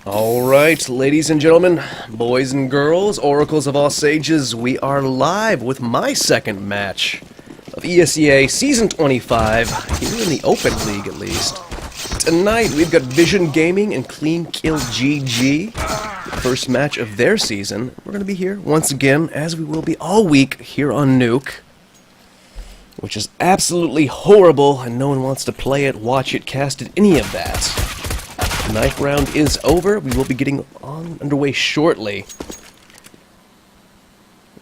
Alright, ladies and gentlemen, boys and girls, oracles of all sages, we are live with my second match of ESEA Season 25, here in the Open League at least. Tonight we've got Vision Gaming and CleanKillGG, the first match of their season. We're going to be here once again, as we will be all week, here on Nuke, which is absolutely horrible, and no one wants to play it, watch it, cast it, any of that. The ninth round is over. We will be getting underway shortly.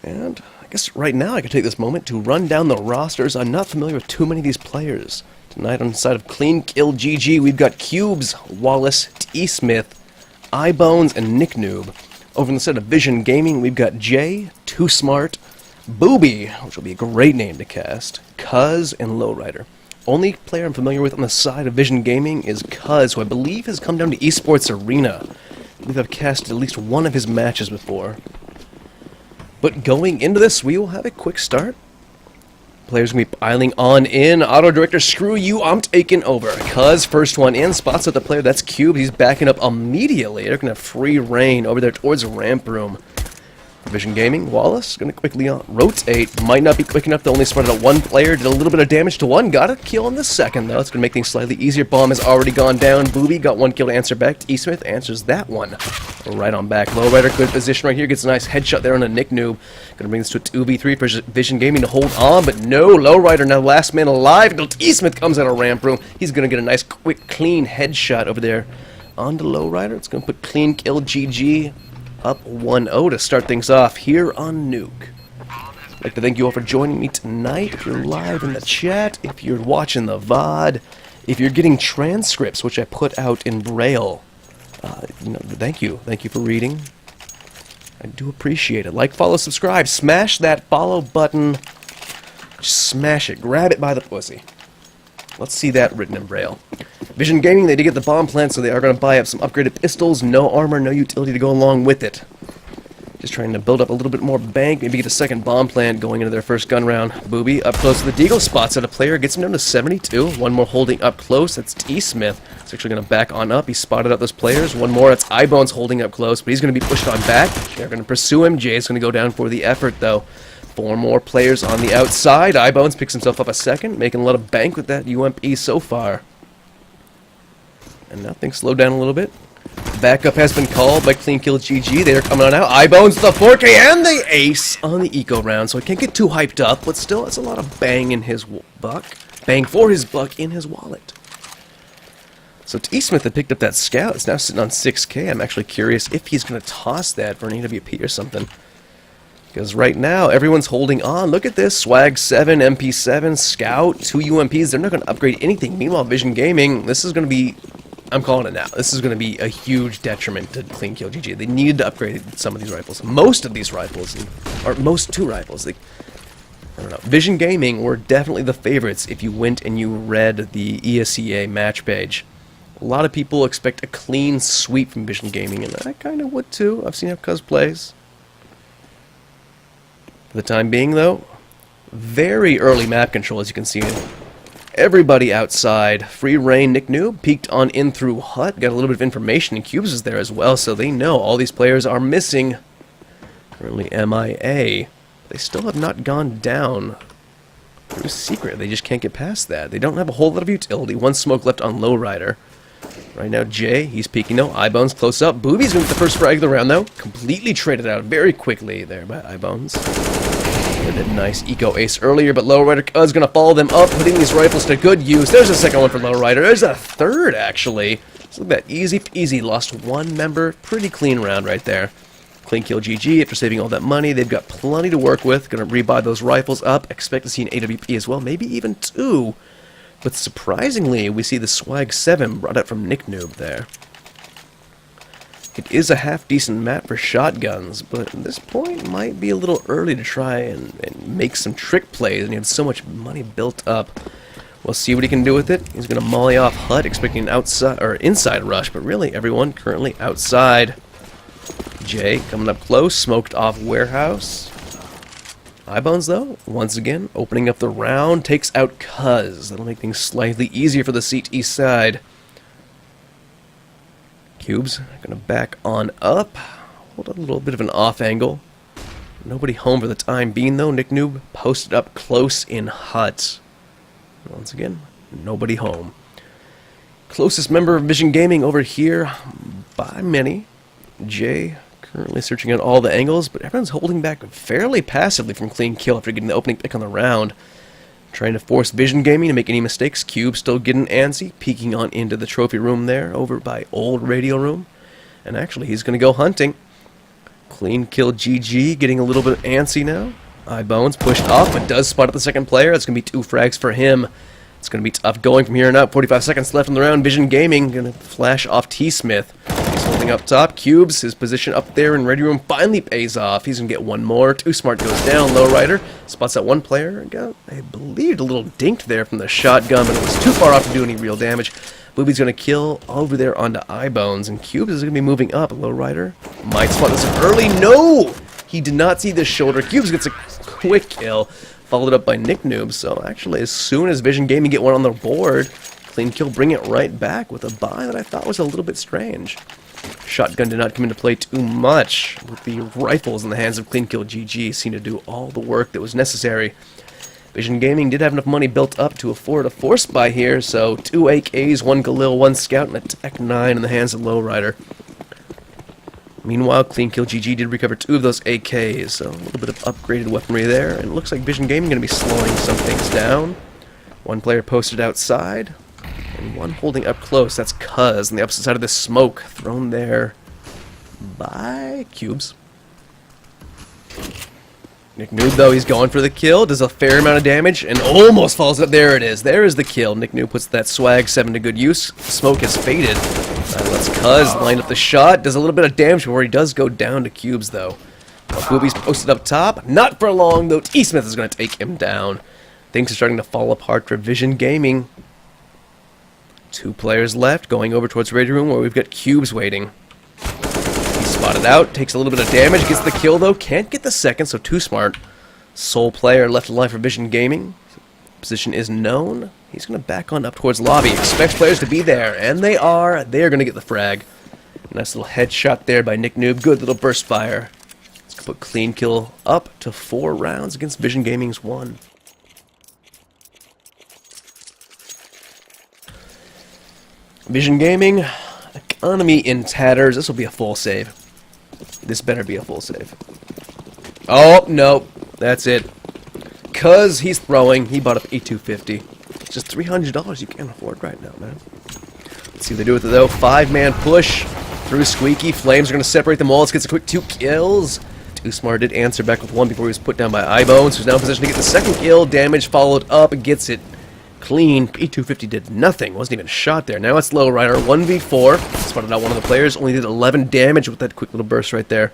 And I guess right now I could take this moment to run down the rosters. I'm not familiar with too many of these players. Tonight on the side of CleanKillGG, we've got Cubes, Wallace, T-Smith, iBones, and NickNoob. Over on the side of Vision Gaming, we've got Jay, Too Smart, Booby, which will be a great name to cast, Cuz, and Lowrider. Only player I'm familiar with on the side of Vision Gaming is Cuz, who I believe has come down to Esports Arena. I believe I've casted at least one of his matches before. But going into this, we will have a quick start. Players going to be piling on in. Auto Director, screw you, I'm taking over. Cuz, first one in, spots out the player, that's Cube. He's backing up immediately. They're going to have free reign over there towards the ramp room. Vision Gaming, Wallace, going to quickly rotate. Might not be quick enough to only spotted out one player. Did a little bit of damage to one. Got a kill in the second, though. It's going to make things slightly easier. Bomb has already gone down. Booby got one kill to answer back. T-Smith answers that one. Right on back. Lowrider, good position right here. Gets a nice headshot there on a NickNoob. Going to bring this to a 2v3 for Vision Gaming to hold on, but no. Lowrider now last man alive until T-Smith comes out of ramp room. He's going to get a nice, quick, clean headshot over there onto Lowrider. It's going to put CleanKillGG up 1-0 to start things off here on Nuke. I'd like to thank you all for joining me tonight. If you're live in the chat, if you're watching the VOD, if you're getting transcripts, which I put out in Braille, thank you. Thank you for reading. I do appreciate it. Like, follow, subscribe. Smash that follow button. Just smash it. Grab it by the pussy. Let's see that written in Braille. Vision Gaming, they did get the bomb plant, so they are going to buy up some upgraded pistols. No armor, no utility to go along with it. Just trying to build up a little bit more bank, maybe get a second bomb plant going into their first gun round. Booby up close to the Deagle, spots out a player, gets him down to 72. One more holding up close, that's T-Smith. He's actually going to back on up. He spotted out those players. One more, that's iBones holding up close, but he's going to be pushed on back. They're going to pursue him. Jay's going to go down for the effort, though. Four more players on the outside. iBones picks himself up a second, making a lot of bank with that UMP so far. And now things slow down a little bit. Backup has been called by CleanKillGG. They are coming on out. iBones, the 4K, and the ace on the eco round. So I can't get too hyped up, but still, it's a lot of bang in his buck. Bang for his buck in his wallet. So T-Smith had picked up that scout. It's now sitting on 6K. I'm actually curious if he's going to toss that for an AWP or something. Because right now, everyone's holding on. Look at this. Swag 7, MP7, Scout, 2 UMPs. They're not going to upgrade anything. Meanwhile, Vision Gaming, this is going to be... I'm calling it now. This is going to be a huge detriment to CleanKillGG. They needed to upgrade some of these rifles. Most of these rifles, or most 2 rifles. I don't know. Vision Gaming were definitely the favorites if you went and you read the ESEA match page. A lot of people expect a clean sweep from Vision Gaming, and I kind of would too. I've seen how Cuz plays. For the time being, though, very early map control, as you can see. Everybody outside. Free reign. NickNoob peeked on in through hut. Got a little bit of information, and Cubes is there as well, so they know all these players are missing. Currently MIA. They still have not gone down through secret. They just can't get past that. They don't have a whole lot of utility. One smoke left on Lowrider. Right now, Jay, he's peeking. No, iBones close up. Booby's going to get the first frag of the round, though. Completely traded out very quickly there by iBones. They did a nice eco ace earlier, but Lowrider is going to follow them up, putting these rifles to good use. There's a second one for Lowrider. There's a third, actually. So look at that. Easy peasy. Lost one member. Pretty clean round right there. CleanKillGG, after saving all that money, they've got plenty to work with. Going to rebuy those rifles up. Expect to see an AWP as well. Maybe even 2. But surprisingly, we see the Swag 7 brought up from NickNoob there. It is a half-decent map for shotguns, but at this point might be a little early to try and make some trick plays, and you have so much money built up. We'll see what he can do with it. He's going to molly off hut, expecting an outside or inside rush, but really everyone currently outside. Jay coming up close, smoked off warehouse. iBones, though, once again, opening up the round, takes out Cuz. That'll make things slightly easier for the CT side. Cubes gonna back on up. Hold a little bit of an off angle. Nobody home for the time being though. Nick Noob posted up close in hut. Once again, nobody home. Closest member of Vision Gaming over here by many. Jay currently searching out all the angles, but everyone's holding back fairly passively from Clean Kill after getting the opening pick on the round. Trying to force Vision Gaming to make any mistakes. Cube still getting antsy, peeking on into the trophy room there over by Old Radio Room. And actually, he's going to go hunting. CleanKillGG getting a little bit antsy now. iBones pushed off, but does spot at the second player. That's going to be 2 frags for him. It's going to be tough going from here on out. 45 seconds left in the round. Vision Gaming going to flash off T-Smith. He's holding up top. Cubes, his position up there in Ready Room finally pays off. He's going to get one more. Too Smart goes down. Lowrider spots that one player. Got, I believe, a little dinked there from the shotgun, but it was too far off to do any real damage. Booby's going to kill over there onto iBones, and Cubes is going to be moving up. Lowrider might spot this early. No! He did not see the shoulder. Cubes gets a quick kill, followed up by Nick Noob. So actually, as soon as Vision Gaming get one on the board, Clean Kill bring it right back with a buy that I thought was a little bit strange. Shotgun did not come into play too much, with the rifles in the hands of CleanKillGG seemed to do all the work that was necessary. Vision Gaming did have enough money built up to afford a force buy here, so 2 AKs, 1 Galil, 1 Scout, and a Tech 9 in the hands of Lowrider. Meanwhile, CleanKillGG did recover 2 of those AKs, so a little bit of upgraded weaponry there, and it looks like Vision Gaming going to be slowing some things down. 1 player posted outside, and 1 holding up close. That's Cuz on the opposite side of the smoke, thrown there by Cubes. Nick Noob, though, he's going for the kill, does a fair amount of damage, and almost falls up. There it is. There is the kill. Nick Noob puts that swag 7 to good use. The smoke has faded. Let's Cuz line up the shot, does a little bit of damage before he does go down to Cubes, though. Booby's posted up top. Not for long, though. T-Smith is going to take him down. Things are starting to fall apart for Vision Gaming. 2 players left, going over towards Radio Room, where we've got Cubes waiting. Spotted out, takes a little bit of damage, gets the kill though, can't get the second, so Too Smart. Sole player left alive for Vision Gaming. Position is known. He's going to back on up towards lobby. Expects players to be there, and they are. They are going to get the frag. Nice little headshot there by Nick Noob. Good little burst fire. Let's put Clean Kill up to 4 rounds against Vision Gaming's 1. Vision Gaming, economy in tatters. This will be a full save. This better be a full save. Oh, no. That's it. Cuz he's throwing. He bought up A250. It's just $300 you can't afford right now, man. Let's see what they do with it, though. 5-man push through Squeaky. Flames are going to separate them all. Let's get a quick 2 kills. Too Smart did answer back with 1 before he was put down by iBones, who's now in position to get the second kill. Damage followed up. Gets it clean. A250 did nothing. Wasn't even shot there. Now it's Lowrider. 1v4. Spotted out one of the players. Only did 11 damage with that quick little burst right there.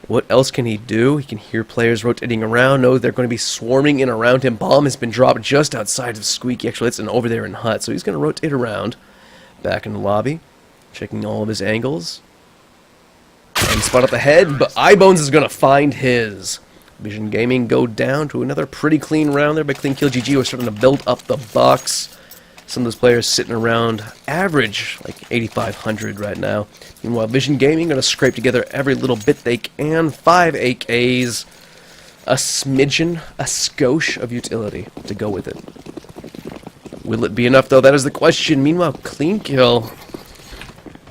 What else can he do? He can hear players rotating around. Knows they're going to be swarming in around him. Bomb has been dropped just outside of Squeaky. Actually, it's an over there in hut. So he's going to rotate around. Back in the lobby. Checking all of his angles. And spot up the head. But iBones is going to find his. Vision Gaming go down to another pretty clean round there by CleanKillGG. We're starting to build up the box. Some of those players sitting around average, like 8,500 right now. Meanwhile, Vision Gaming going to scrape together every little bit they can. 5 AKs, a smidgen, a skosh of utility to go with it. Will it be enough, though? That is the question. Meanwhile, Clean Kill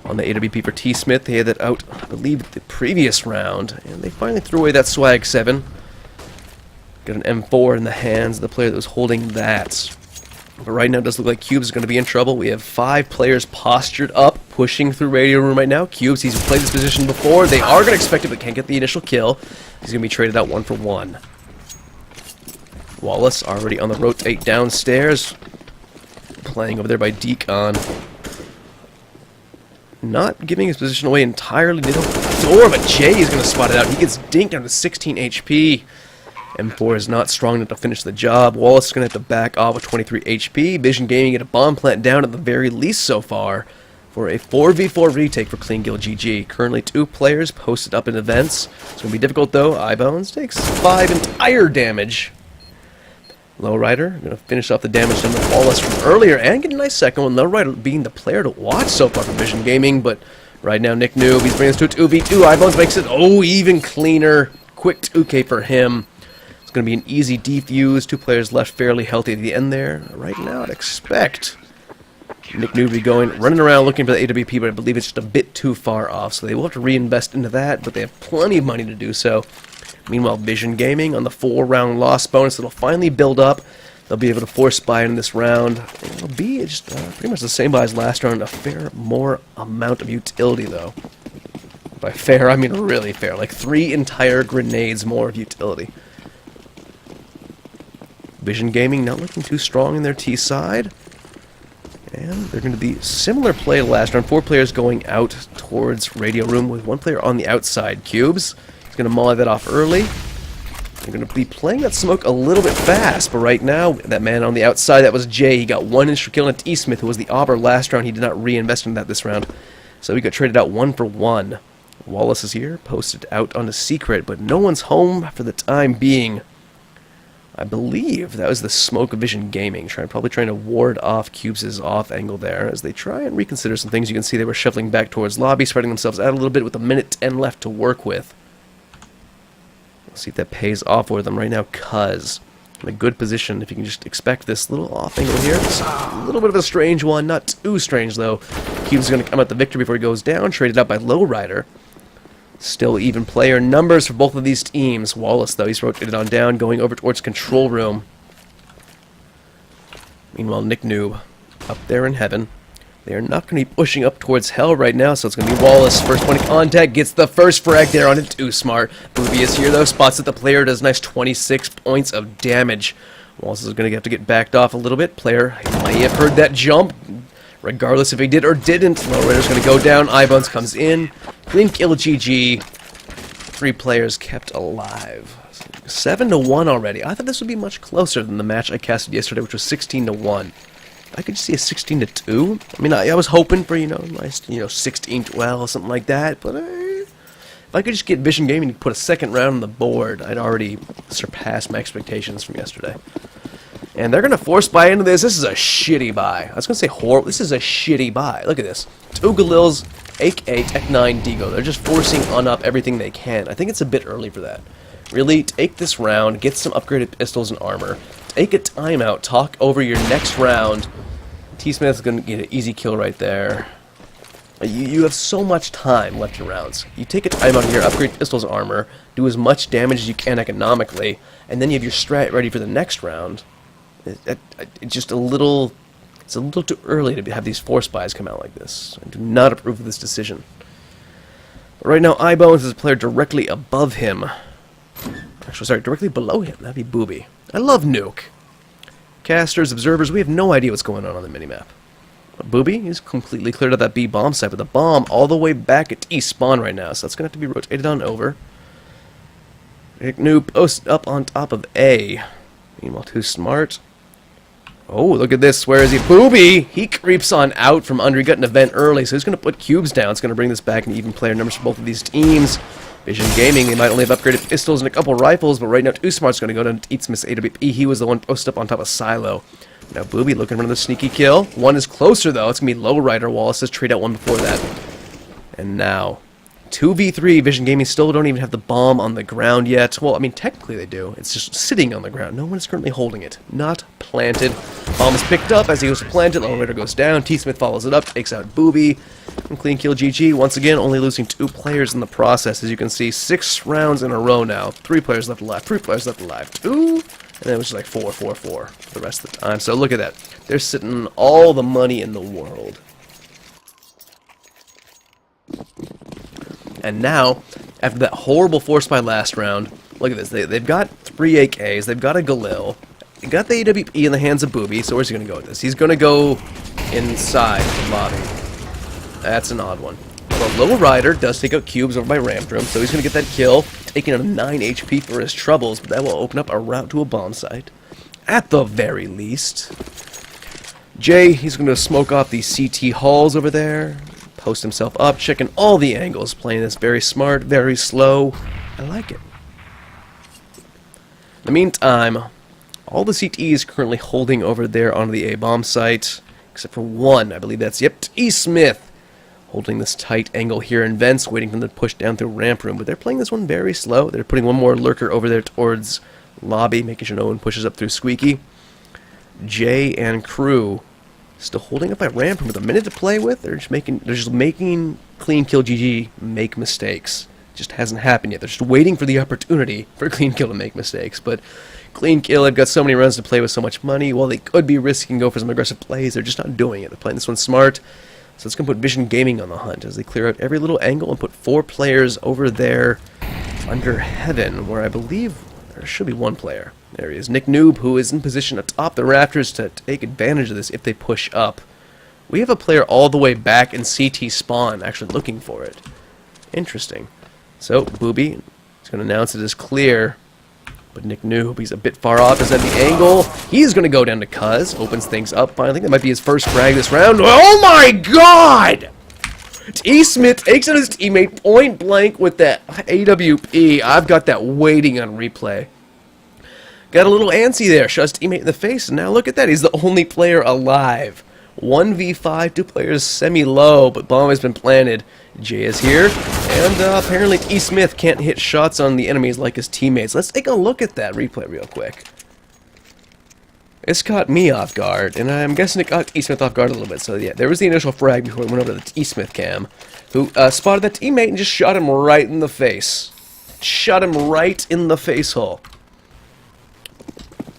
on the AWP for T-Smith. They had that out, I believe, the previous round, and they finally threw away that swag 7. Got an M4 in the hands of the player that was holding that. But right now it does look like Cubes is going to be in trouble. We have 5 players postured up, pushing through Radio Room right now. Cubes, he's played this position before. They are going to expect it, but can't get the initial kill. He's going to be traded out 1 for 1. Wallace already on the rotate downstairs. Playing over there by Deacon. Not giving his position away entirely. Door, but Jay is going to spot it out. He gets dinked down to 16 HP. M4 is not strong enough to finish the job. Wallace is going to have to back off with 23 HP. Vision Gaming get a bomb plant down at the very least so far for a 4v4 retake for CleanKillGG. Currently 2 players posted up in events. It's going to be difficult though. iBones takes 5 entire damage. Lowrider going to finish off the damage done with Wallace from earlier and get a nice second one. Lowrider being the player to watch so far for Vision Gaming, but Right now, Nick Noob, he's bringing this to a 2v2. iBones makes it, even cleaner. Quick 2K for him. It's going to be an easy defuse. 2 players left fairly healthy at the end there. Right now, I'd expect Nick Noob to be running around looking for the AWP, but I believe it's just a bit too far off, so they will have to reinvest into that, but they have plenty of money to do so. Meanwhile, Vision Gaming on the 4-round loss bonus, it'll finally build up. They'll be able to force buy in this round. It'll be just pretty much the same buy as last round, a fair more amount of utility, though. By fair, I mean really fair, like 3 entire grenades more of utility. Vision Gaming not looking too strong in their T side. And they're going to be similar play to last round. 4 players going out towards Radio Room with 1 player on the outside. Cubes, he's going to molly that off early. They're going to be playing that smoke a little bit fast, but right now, that man on the outside, that was Jay. He got 1 insta kill on E-Smith, who was the Auber last round. He did not reinvest in that this round. So he got traded out 1 for 1. Wallace is here, posted out on a secret, but no one's home for the time being. I believe that was the smoke of Vision Gaming, probably trying to ward off Cubes' off angle there as they try and reconsider some things. You can see they were shuffling back towards lobby, spreading themselves out a little bit with a minute 10 left to work with. Let's see if that pays off for them right now, cuz in a good position if you can just expect this little off angle here. It's a little bit of a strange one, not too strange though. Cubes is going to come out the victor before he goes down, traded out by Lowrider. Still even player numbers for both of these teams. Wallace, though, he's rotated on down, going over towards control room. Meanwhile, Nick Noob up there in heaven. They are not going to be pushing up towards hell right now, so it's going to be Wallace. First point of contact, gets the first frag there on it. Too smart. Booby is here, though. Spots that the player does nice 26 points of damage. Wallace is going to have to get backed off a little bit. Player might have heard that jump. Regardless if he did or didn't, Lowrider's going to go down. iBones comes in. CleanKillGG. 3 players kept alive. 7-1 already. I thought this would be much closer than the match I casted yesterday, which was 16-1. I could see a 16-2. I mean, I was hoping for, nice, 16-12, something like that. But if I could just get Vision Gaming to put a second round on the board, I'd already surpassed my expectations from yesterday. And they're going to force buy into this. This is a shitty buy. I was going to say horrible. This is a shitty buy. Look at this. 2 Galils, aka Tech 9 Deagle. They're just forcing on up everything they can. I think it's a bit early for that. Really, take this round, get some upgraded pistols and armor, take a timeout, talk over your next round. T-Smith's going to get an easy kill right there. You have so much time left in rounds. You take a timeout here, upgrade pistols and armor, do as much damage as you can economically, and then you have your strat ready for the next round. It's just a little... It's a little too early to have these force buys come out like this. I do not approve of this decision. But right now, iBones is a player directly above him. Actually, sorry, directly below him. That'd be Booby. I love Nuke. Casters, observers, we have no idea what's going on the minimap. But Booby is completely cleared of that B bomb site with a bomb all the way back at E spawn right now, so that's going to have to be rotated on over. Noob posts up on top of A. Meanwhile, too smart. Oh, look at this. Where is he? Booby! He creeps on out from under. He got an event early, so he's going to put Cubes down. It's going to bring this back in even player numbers for both of these teams. Vision Gaming, they might only have upgraded pistols and a couple rifles, but right now Too Smart's going to go down to Eatsmith's AWP. He was the one posted up on top of Silo. Now Booby looking for another sneaky kill. One is closer, though. It's going to be Lowrider. Wallace has trade out one before that. And now 2v3. Vision Gaming still don't even have the bomb on the ground yet. Well, I mean, technically they do. It's just sitting on the ground. No one is currently holding it. Not planted. Bomb is picked up as he goes to plant it. Lowrider goes down. T-Smith follows it up, takes out Booby. And CleanKillGG, once again, only losing 2 players in the process. As you can see, 6 rounds in a row now. 3 players left alive. 3 players left alive. 2. And then it was just like 4 for the rest of the time. So look at that. They're sitting all the money in the world. And now, after that horrible force by last round, look at this. They've got 3 AKs. They've got a Galil. They got the AWP in the hands of Booby. So where's he going to go with this? He's going to go inside the lobby. That's an odd one. Well, Lowrider does take out Cubes over by Ramdrum, so he's going to get that kill, taking out 9 HP for his troubles, but that will open up a route to a bomb site. At the very least. Jay, he's going to smoke off the CT halls over there, post himself up, checking all the angles, playing this very smart, very slow. I like it. In the meantime, all the CTs currently holding over there onto the A-bomb site, except for one. I believe that's, yep, T-Smith. holding this tight angle here in vents, waiting for them to push down through ramp room. But they're playing this one very slow. They're putting one more lurker over there towards lobby, making sure no one pushes up through Squeaky. Jay and crew still holding up at ramp room with a minute to play with. They're just making CleanKillGG make mistakes. It just hasn't happened yet. They're just waiting for the opportunity for CleanKill to make mistakes. But CleanKill have got so many runs to play with so much money. While they could be risking go for some aggressive plays, they're just not doing it. They're playing this one smart. So it's going to put Vision Gaming on the hunt as they clear out every little angle and put 4 players over there under Heaven, where I believe there should be 1 player. There he is, Nick Noob, who is in position atop the rafters to take advantage of this if they push up. We have a player all the way back in CT spawn actually looking for it. Interesting. So, Booby is going to announce it as clear. But Nick Noob, he's a bit far off. Is at the angle. He's going to go down to Cuz. Opens things up. Finally, I think that might be his first frag this round. Oh my god! T-Smith takes out his teammate point blank with that AWP. I've got that waiting on replay. Got a little antsy there. Shot his teammate in the face. And now look at that. He's the only player alive. 1v5, 2 players semi-low, but bomb has been planted. Jay is here, and apparently T-Smith can't hit shots on the enemies like his teammates. Let's take a look at that replay real quick. It's caught me off guard, and I'm guessing it caught T-Smith off guard a little bit. So yeah, there was the initial frag before it went over to the T-Smith cam, who spotted that teammate and just shot him right in the face. Shot him right in the face hole.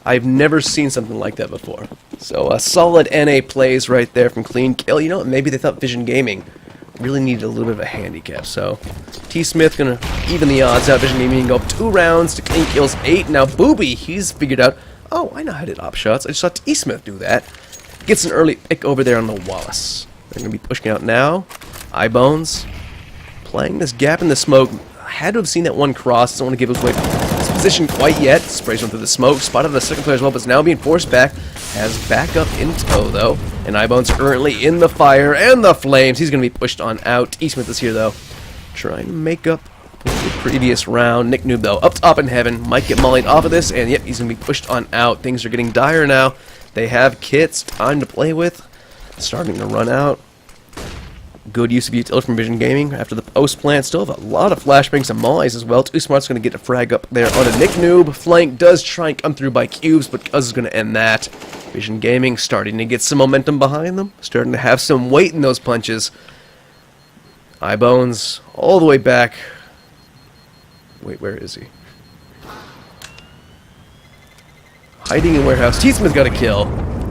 I've never seen something like that before. So solid NA plays right there from CleanKill. You know what, maybe they thought Vision Gaming really needed a little bit of a handicap. So T-Smith gonna even the odds out. Vision Gaming go up 2 rounds to CleanKill's 8. Now Booby, he's figured out, oh, I know how to hit op shots. I just saw T-Smith do that. Gets an early pick over there on the Wallace. They're gonna be pushing out now. Eyebones playing this gap in the smoke. I had to have seen that one cross. Doesn't want to give his way his position quite yet. Sprays one through the smoke. Spotted the second player as well, but is now being forced back. Has backup in tow though. And Eyebones currently in the fire and the flames. He's going to be pushed on out. T-Smith is here though, trying to make up for the previous round. Nick Noob though, up top in Heaven. Might get mollied off of this, and yep, he's going to be pushed on out. Things are getting dire now. They have kits, time to play with. Starting to run out. Good use of utility from Vision Gaming after the post plant. Still have a lot of flashbangs and mollies as well. Too Smart's going to get a frag up there on a Nick Noob. Flank does try and come through by cubes, but Cuz is going to end that. Vision Gaming starting to get some momentum behind them. Starting to have some weight in those punches. Eyebones all the way back. Wait, where is he? Hiding in warehouse. T-Smith got a kill.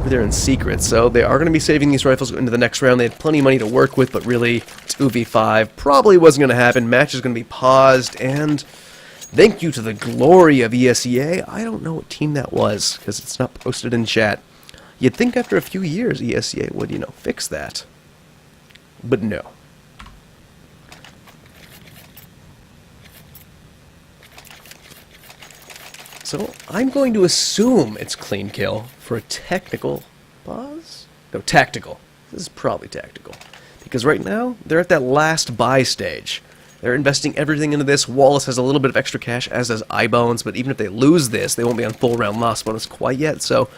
They're in secret, so they are going to be saving these rifles into the next round. They had plenty of money to work with, but really 2v5 probably wasn't going to happen. Match is going to be paused, and thank you to the glory of ESEA. I don't know what team that was because it's not posted in chat. You'd think after a few years ESEA would, you know, fix that, but no. So I'm going to assume it's CleanKill for a technical pause? No, tactical. This is probably tactical. Because right now, they're at that last buy stage. They're investing everything into this. Wallace has a little bit of extra cash, as does Eyebones, but even if they lose this, they won't be on full round loss bonus quite yet. So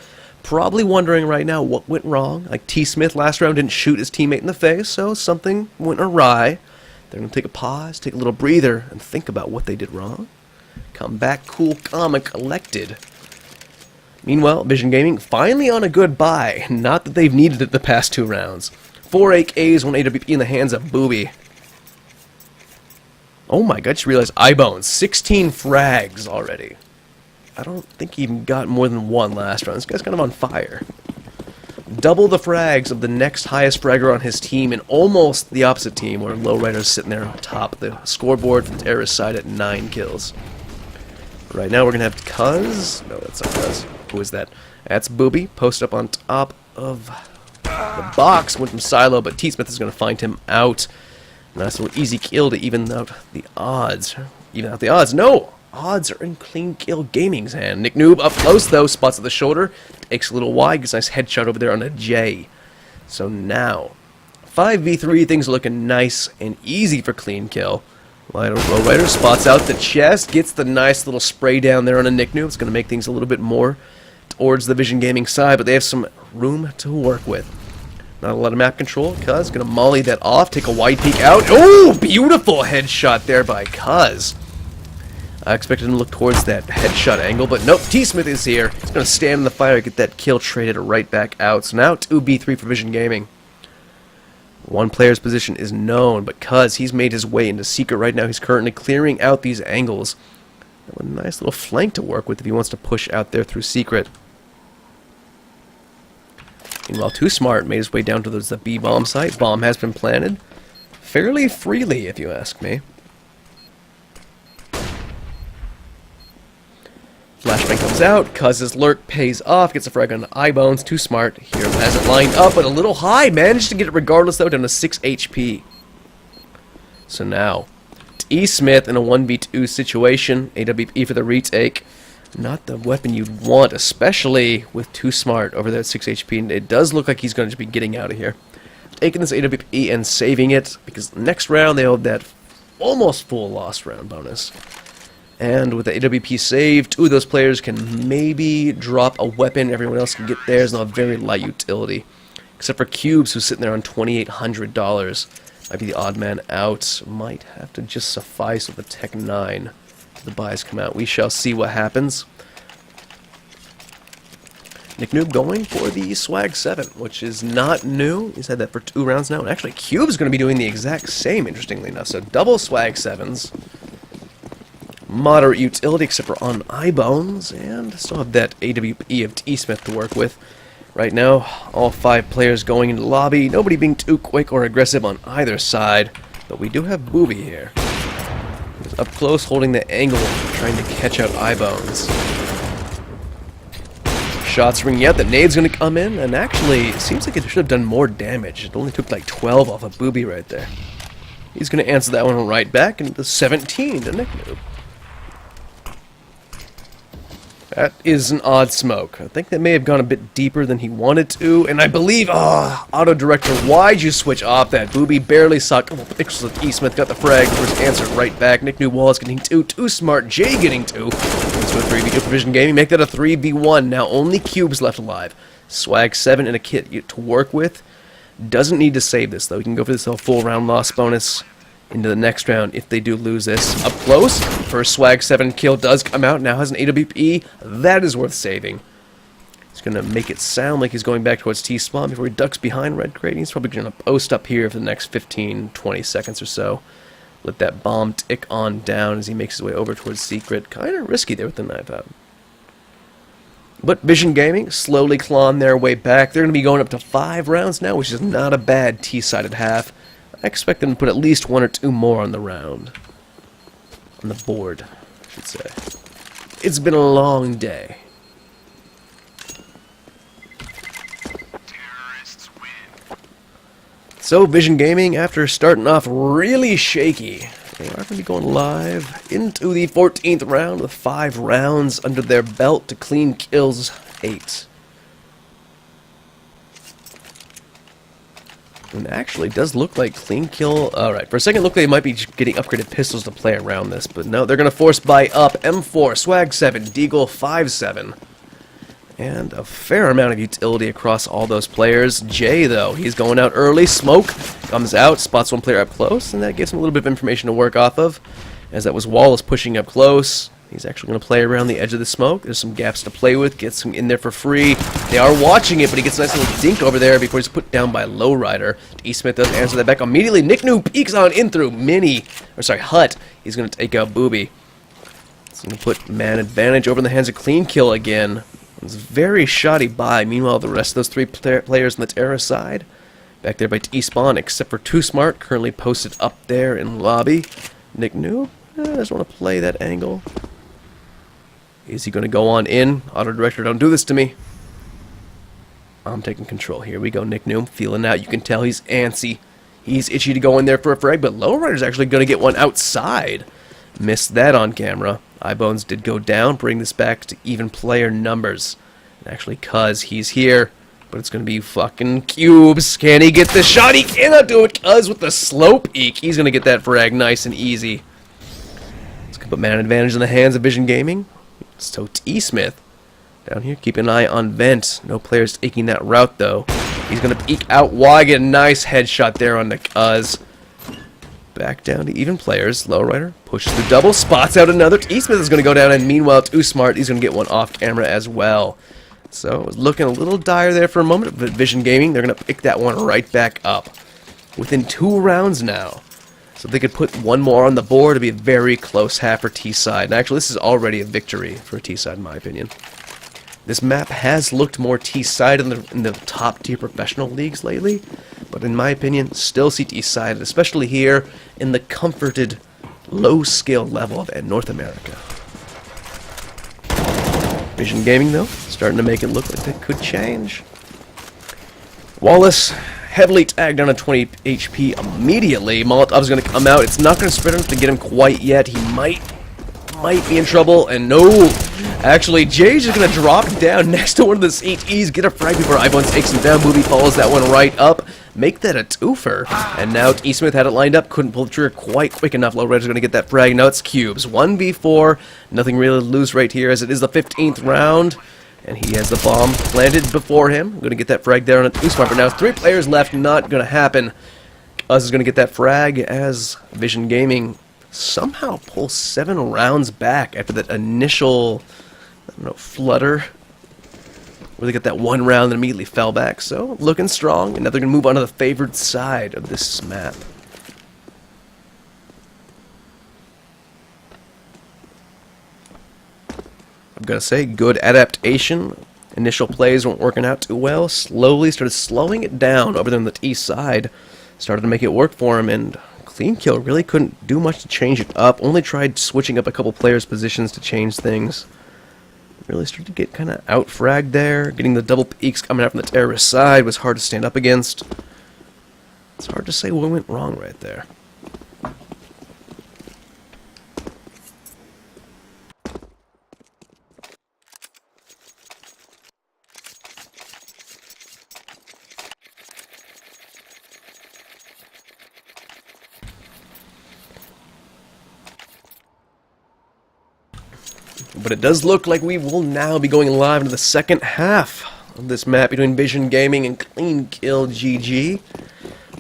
probably wondering right now what went wrong. Like T-Smith last round didn't shoot his teammate in the face, so something went awry. They're going to take a pause, take a little breather, and think about what they did wrong. Come back cool, calm, and collected. Meanwhile, Vision Gaming finally on a good buy. Not that they've needed it the past 2 rounds. 4 AKs, 1 AWP in the hands of Booby. Oh my god, I just realized Eyebones. 16 frags already. I don't think he even got more than 1 last round. This guy's kind of on fire. Double the frags of the next highest fragger on his team, and almost the opposite team, where Lowrider's sitting there on top of the scoreboard from the terrorist side at 9 kills. Right now we're going to have Cuz. No, that's not Cuz. Who is that? That's Booby. Post up on top of the box. Went from Silo, but T-Smith is going to find him out. Nice little easy kill to even out the odds. Even out the odds. No! Odds are in CleanKill Gaming's hand. Nick Noob up close, though. Spots at the shoulder. Takes a little wide. Gets a nice headshot over there on a J. So now, 5v3. Things are looking nice and easy for CleanKill. Lowrider spots out the chest, gets the nice little spray down there on a Nick Noob. It's going to make things a little bit more towards the Vision Gaming side, but they have some room to work with. Not a lot of map control. Cuz gonna molly that off, take a wide peek out. Oh, beautiful headshot there by Cuz. I expected him to look towards that headshot angle, but nope, T-Smith is here. He's going to stand in the fire, get that kill, traded right back out. So now 2B3 for Vision Gaming. One player's position is known, but Cuz, he's made his way into Secret right now. He's currently clearing out these angles. A nice little flank to work with if he wants to push out there through Secret. Meanwhile, Too Smart made his way down to the B-bomb site. Bomb has been planted fairly freely, if you ask me. Flashbang comes out, Cuz's lurk pays off, gets a frag on Eyebones. Too Smart here has it lined up, but a little high. Managed to get it regardless, though, down to 6 HP. So now, T-Smith in a 1v2 situation. AWP for the retake. Not the weapon you'd want, especially with Too Smart over there at 6 HP. And it does look like he's going to be getting out of here. Taking this AWP and saving it, because next round they have that almost full lost round bonus. And with the AWP saved, two of those players can maybe drop a weapon. Everyone else can get theirs and have very light utility. Except for Cubes, who's sitting there on $2,800. Might be the odd man out. Might have to just suffice with the Tech 9 till the buys come out. We shall see what happens. Nick Noob going for the Swag 7, which is not new. He's had that for 2 rounds now. And actually, Cube's going to be doing the exact same, interestingly enough. So double Swag 7s. Moderate utility, except for on Eyebones, and still have that AWP of T-Smith to work with. Right now, all 5 players going into the lobby, nobody being too quick or aggressive on either side, but we do have Booby here. He's up close, holding the angle, trying to catch out Eyebones. Shots ringing out, the nade's going to come in, and actually, it seems like it should have done more damage. It only took like 12 off of Booby right there. He's going to answer that one right back, and the 17 to Nick Noob. That is an odd smoke. I think that may have gone a bit deeper than he wanted to, and I believe, Auto Director, why'd you switch off that? Booby barely saw pixels of E-Smith, got the frag, first answer right back. Nick New Wallace getting 2, Too Smart, Jay getting 2. Into a 3v2 for Vision Gaming, make that a 3v1. Now only Cubes left alive. Swag 7 and a kit to work with. Doesn't need to save this, though. He can go for this full round loss bonus into the next round if they do lose this. Up close, first Swag 7 kill does come out, now has an AWP. That is worth saving. He's going to make it sound like he's going back towards T-spawn before he ducks behind Red Crate. He's probably going to post up here for the next 15-20 seconds or so. Let that bomb tick on down as he makes his way over towards Secret. Kind of risky there with the knife out. But Vision Gaming slowly clawing their way back. They're going to be going up to 5 rounds now, which is not a bad T-sided half. I expect them to put at least 1 or 2 more on the round. On the board, I should say. It's been a long day. So, Vision Gaming, after starting off really shaky, they are going to be going live into the 14th round with 5 rounds under their belt to clean kills 8. And actually, does look like Clean Kill. Alright, for a second, it looked like they might be getting upgraded pistols to play around this, but no, they're going to force buy up M4, Swag 7, Deagle 5-7. And a fair amount of utility across all those players. Jay, though, he's going out early. Smoke comes out, spots one player up close, and that gives him a little bit of information to work off of, as that was Wallace pushing up close. He's actually going to play around the edge of the smoke. There's some gaps to play with. Gets him in there for free. They are watching it, but he gets a nice little dink over there before he's put down by Lowrider. E-Smith does answer that back immediately. Nick New peeks on in through Hut. He's going to take out Booby. He's going to put man advantage over in the hands of Clean Kill again. It's very shoddy buy. Meanwhile, the rest of those 3 players on the terrorist side, back there by T-Spawn, except for Too Smart, currently posted up there in lobby. Nick New doesn't want to play that angle. Is he going to go on in? Auto Director, don't do this to me. I'm taking control. Here we go, Nick Noom. Feeling out. You can tell he's antsy. He's itchy to go in there for a frag, but Lowrider's actually going to get one outside. Missed that on camera. Eyebones did go down. Bring this back to even player numbers. And actually, Cuz, he's here. But it's going to be fucking Cubes. Can he get the shot? He cannot do it. Cuz with the slope eek. He's going to get that frag nice and easy. Let's put man advantage in the hands of Vision Gaming. So T-Smith down here, keep an eye on Vent. No players taking that route though. He's going to peek out wide, get a nice headshot there on the Cuz. Back down to even players. Lowrider pushes the double, spots out another. E-Smith is going to go down, and meanwhile, Too Smart, he's going to get one off camera as well. So it was looking a little dire there for a moment, but Vision Gaming, they're going to pick that one right back up. Within 2 rounds now. So if they could put one more on the board, it'd be a very close half for T-Side. And actually, this is already a victory for T-Side, in my opinion. This map has looked more T-Side in the top-tier professional leagues lately, but in my opinion, still see T-Side, especially here in the comforted, low-skill level of North America. Vision Gaming, though, starting to make it look like that could change. Wallace, heavily tagged down to 20 HP immediately. Molotov's going to come out. It's not going to spread enough to get him quite yet. He might be in trouble, and no. Actually, Jay's just going to drop down next to one of the CTs, get a frag before iPhone takes him down. Booby follows that one right up. Make that a twofer. And now E-Smith had it lined up, couldn't pull the trigger quite quick enough. Lowrider's going to get that frag. Now it's Cubes. 1v4. Nothing really to lose right here as it is the 15th round. And he has the bomb planted before him. Going to get that frag there on a Too-Smart. But now 3 players left. Not going to happen. Us is going to get that frag as Vision Gaming somehow pulls 7 rounds back after that initial, I don't know, flutter. Where they got that 1 round and immediately fell back. So, looking strong. And now they're going to move on to the favored side of this map. I've got to say, good adaptation. Initial plays weren't working out too well. Slowly started slowing it down over there on the T side. Started to make it work for him, and CleanKill really couldn't do much to change it up. Only tried switching up a couple players' positions to change things. Really started to get kind of out-fragged there. Getting the double peeks coming out from the terrorist side was hard to stand up against. It's hard to say what went wrong right there. But it does look like we will now be going live into the second half of this map between Vision Gaming and CleanKillGG.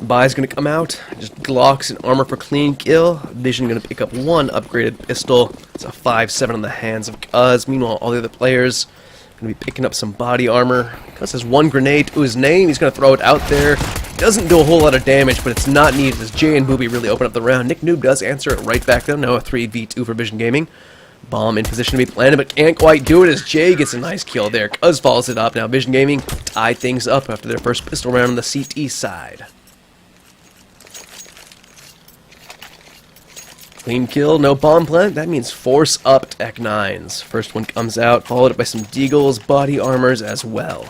Bai's going to come out, just Glocks and armor for CleanKill. Vision going to pick up 1 upgraded pistol. It's a 5.7 on the hands of Cuz. Meanwhile, all the other players going to be picking up some body armor. Cuz has 1 grenade to his name. He's going to throw it out there. Doesn't do a whole lot of damage, but it's not needed as Jay and Booby really open up the round. Nick Noob does answer it right back though. Now a 3v2 for Vision Gaming. Bomb in position to be planted, but can't quite do it as Jay gets a nice kill there. Cuz follows it up. Now Vision Gaming tie things up after their first pistol round on the CT side. Clean kill, no bomb plant. That means force up Tech 9s. First one comes out, followed up by some Deagles, body armors as well.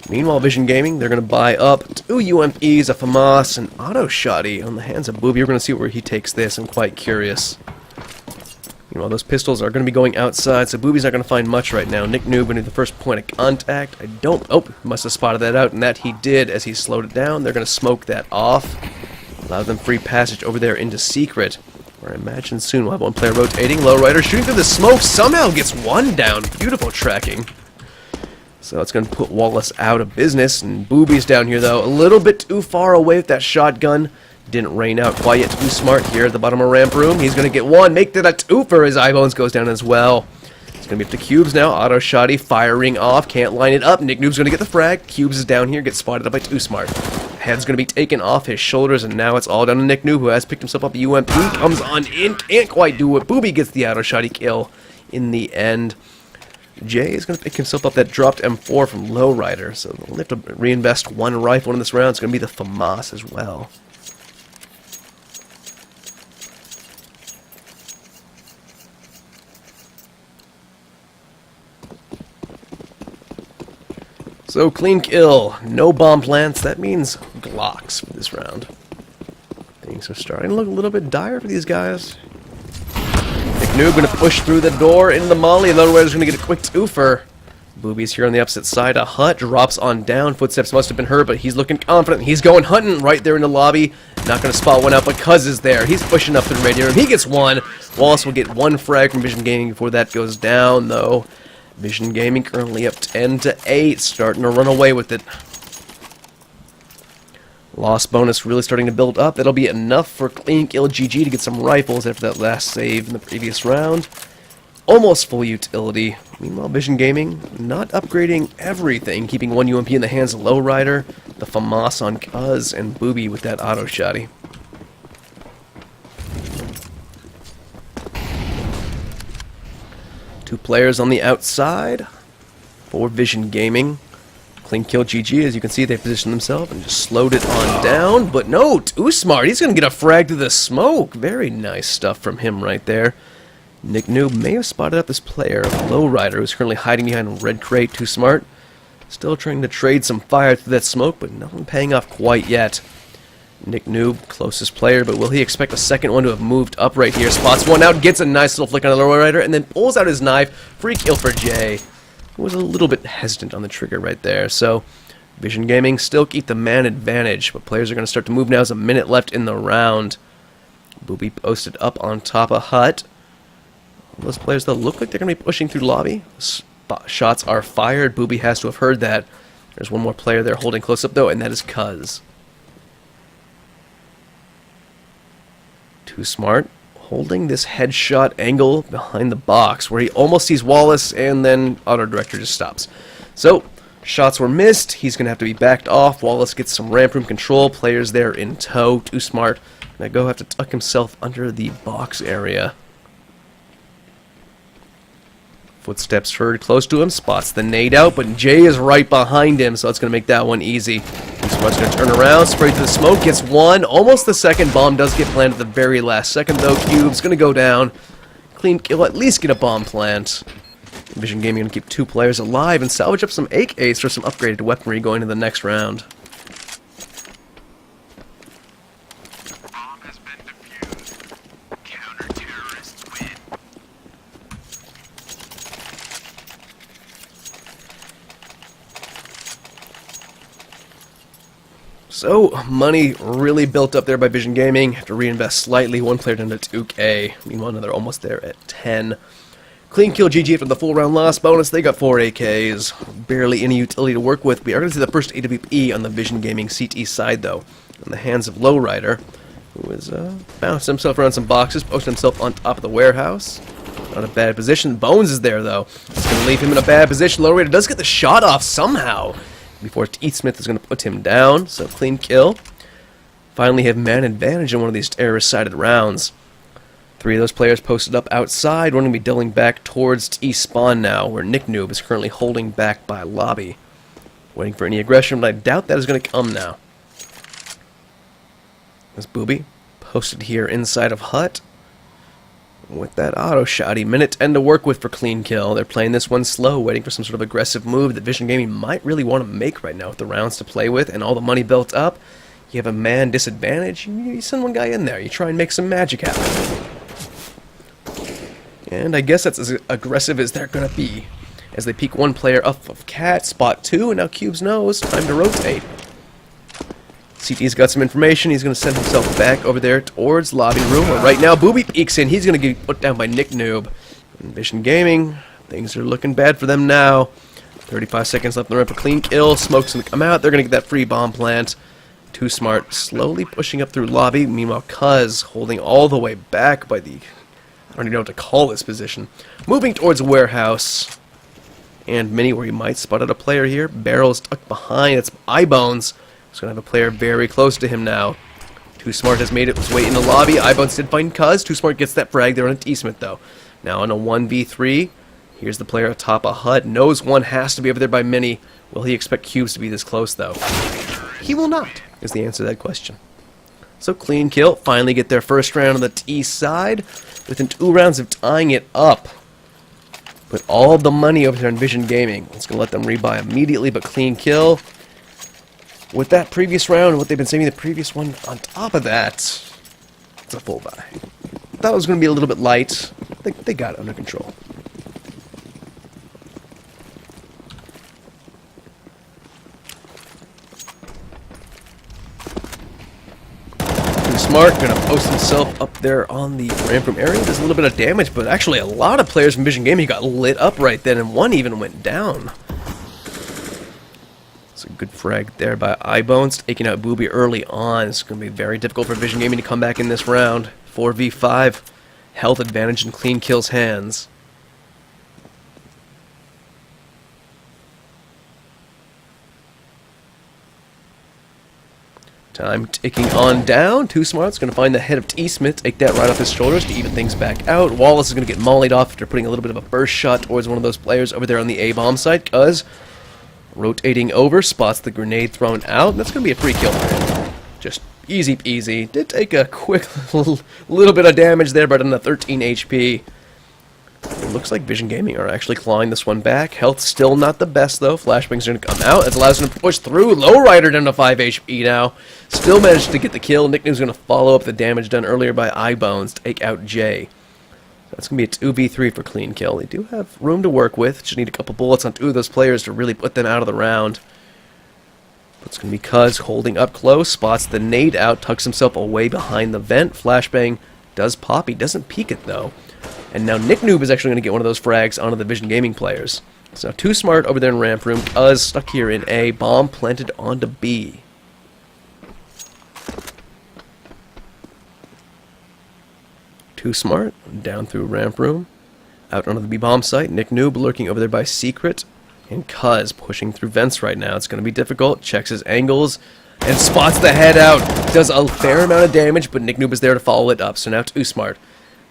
Meanwhile, Vision Gaming, they're going to buy up 2 UMPs, a FAMAS, and auto shotty on the hands of Booby. We're going to see where he takes this. I'm quite curious. Meanwhile, those pistols are going to be going outside, so Booby's not going to find much right now. Nick Noob into the first point of contact. Oh, must have spotted that out, and that he did as he slowed it down. They're going to smoke that off. Allow them free passage over there into Secret, where I imagine soon we'll have 1 player rotating. Lowrider shooting through the smoke, somehow gets 1 down. Beautiful tracking. So it's going to put Wallace out of business, and Booby's down here, though. A little bit too far away with that shotgun. Didn't rain out quite yet. Too smart here at the bottom of ramp room. He's going to get 1. Make that a twofer as Eyebones goes down as well. It's going to be up to Cubes now. Auto shotty firing off. Can't line it up. Nick Noob's going to get the frag. Cubes is down here. Gets spotted up by Too Smart. Head's going to be taken off his shoulders, and now it's all down to Nick Noob, who has picked himself up a UMP. Comes on in. Can't quite do it. Booby gets the auto shotty kill in the end. Jay is going to pick himself up that dropped M4 from Lowrider, so they'll have to reinvest 1 rifle in this round. It's going to be the FAMAS as well. So, clean kill, no bomb plants. That means Glocks for this round. Things are starting to look a little bit dire for these guys. Nick Noob going to push through the door into the molly, and Lowrider's going to get a quick twofer. Booby's here on the opposite side. A hut drops on down. Footsteps must have been heard, but he's looking confident. He's going hunting right there in the lobby. Not going to spot one out, but Cuz is there. He's pushing up to the radio room. He gets 1. Wallace will get 1 frag from Vision Gaming before that goes down, though. Vision Gaming currently up 10-8, starting to run away with it. Loss bonus really starting to build up. That'll be enough for CleanKillGG to get some rifles after that last save in the previous round. Almost full utility. Meanwhile, Vision Gaming not upgrading everything, keeping one UMP in the hands of Lowrider, the FAMAS on Cuz, and Booby with that auto shotty. Two players on the outside for Vision Gaming. CleanKillGG, as you can see, they positioned themselves and just slowed it on down. But no, too smart. He's going to get a frag to the smoke. Very nice stuff from him right there. Nick Noob may have spotted out this player, Lowrider, who's currently hiding behind a red crate. Too smart. Still trying to trade some fire through that smoke, but nothing paying off quite yet. Nick Noob, closest player, but will he expect a second one to have moved up right here? Spots one out, gets a nice little flick on the Lowrider, and then pulls out his knife. Free kill for Jay. Was a little bit hesitant on the trigger right there. So Vision Gaming still keep the man advantage, but players are going to start to move now. There's a minute left in the round. Booby posted up on top of hut. Those players, though, look like they're going to be pushing through lobby. Shots are fired. Booby has to have heard that. There's one more player there holding close up, though, and that is Cuz. Too smart. Holding this headshot angle behind the box where he almost sees Wallace and then auto director just stops. So shots were missed. He's going to have to be backed off. Wallace gets some ramp room control. Players there in tow. Too smart. Now go have to tuck himself under the box area. Footsteps heard close to him. Spots the nade out, but Jay is right behind him, so that's going to make that one easy. Smart's going to turn around, spray through the smoke, gets one. Almost the second bomb does get planted at the very last second, though. Cube's going to go down. CleanKill at least get a bomb plant. Vision Gaming going to keep two players alive and salvage up some AKs for some upgraded weaponry going to the next round. So, money really built up there by Vision Gaming. Have to reinvest slightly. One player down to 2K. Meanwhile, another almost there at 10. CleanKillGG after the full round loss bonus. They got 4 AKs. Barely any utility to work with. We are going to see the first AWP on the Vision Gaming CT side, though. In the hands of Lowrider, who has bounced himself around some boxes, posted himself on top of the warehouse. Not a bad position. Bones is there, though. It's going to leave him in a bad position. Lowrider does get the shot off somehow before Smith is going to put him down. So clean kill. Finally have man advantage in one of these terrorist-sided rounds. 3 of those players posted up outside. One going to be doubling back towards East Spawn now, where Nick Noob is currently holding back by lobby. Waiting for any aggression, but I doubt that is going to come now. There's Booby, posted here inside of hut. With that auto shotty, minute 10 to work with for clean kill. They're playing this one slow, waiting for some sort of aggressive move that Vision Gaming might really want to make right now with the rounds to play with and all the money built up. You have a man disadvantage, you send one guy in there, you try and make some magic happen. And I guess that's as aggressive as they're going to be. As they peek one player up of Cat, spot 2, and now Cube's nose, time to rotate. CT's got some information. He's going to send himself back over there towards lobby room. Where right now, Booby peeks in. He's going to get put down by Nick Noob. And Vision Gaming, things are looking bad for them now. 35 seconds left in the run for clean kill. Smoke's going to come out. They're going to get that free bomb plant. Too smart. Slowly pushing up through lobby. Meanwhile, Cuz holding all the way back by the... I don't even know what to call this position. Moving towards warehouse. And Mini, where you might spot out a player here. Barrel's tucked behind. It's Eyebones. He's going to have a player very close to him now. Too Smart has made it his way in the lobby. Eyebones did find Cuz. Too Smart gets that frag there on Smith, though. Now on a 1v3. Here's the player atop a hut. Knows one has to be over there by Mini. Will he expect Cubes to be this close, though? He will not, is the answer to that question. So clean kill. Finally get their first round on the T side. Within 2 rounds of tying it up. Put all the money over there on Vision Gaming. It's going to let them rebuy immediately, but clean kill. With that previous round, what they've been saving the previous one, on top of that, it's a full buy. Thought it was going to be a little bit light. They got it under control. Too Smart going to post himself up there on the ramp room area. There's a little bit of damage, but actually a lot of players from Vision Gaming got lit up right then, and one even went down. It's a good frag there by iBones, taking out Booby early on. It's going to be very difficult for Vision Gaming to come back in this round. 4v5, health advantage in Clean Kill's hands. Time ticking on down. Too Smart's going to find the head of T-Smith, take that right off his shoulders to even things back out. Wallace is going to get mollied off after putting a little bit of a burst shot towards one of those players over there on the A-bomb site. Cuz rotating over, spots the grenade thrown out. That's going to be a free kill for him. Just easy peasy. Did take a quick little bit of damage there, but on the 13 HP. It looks like Vision Gaming are actually clawing this one back. Health still not the best, though. Flashbang's going to come out. It allows him to push through. Lowrider down to 5 HP now. Still managed to get the kill. Nickname's going to follow up the damage done earlier by iBones to take out Jay. So that's going to be a 2v3 for Clean Kill. They do have room to work with. Just need a couple bullets on two of those players to really put them out of the round. But it's going to be Cuz holding up close. Spots the nade out. Tucks himself away behind the vent. Flashbang does pop. He doesn't peek it, though. And now Nick Noob is actually going to get one of those frags onto the Vision Gaming players. So Too Smart over there in ramp room. Cuz stuck here in A. Bomb planted onto B. Too Smart down through ramp room. Out onto the B bomb site. Nick Noob lurking over there by Secret. And Cuz pushing through vents right now. It's going to be difficult. Checks his angles. And spots the head out. Does a fair amount of damage, but Nick Noob is there to follow it up. So now Too Smart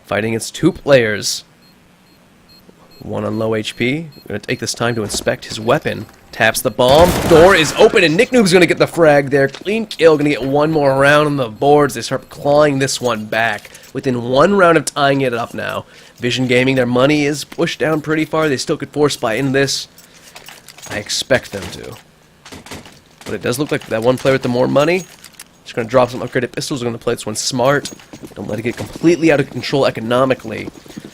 fighting against two players. One on low HP. Going to take this time to inspect his weapon. Taps the bomb. Door is open, and Nick Noob's going to get the frag there. Clean Kill going to get one more round on the boards. They start clawing this one back. Within one round of tying it up now. Vision Gaming, their money is pushed down pretty far. They still could force buy into this. I expect them to. But it does look like that one player with the more money just going to drop some upgraded pistols. They're going to play this one smart. Don't let it get completely out of control economically.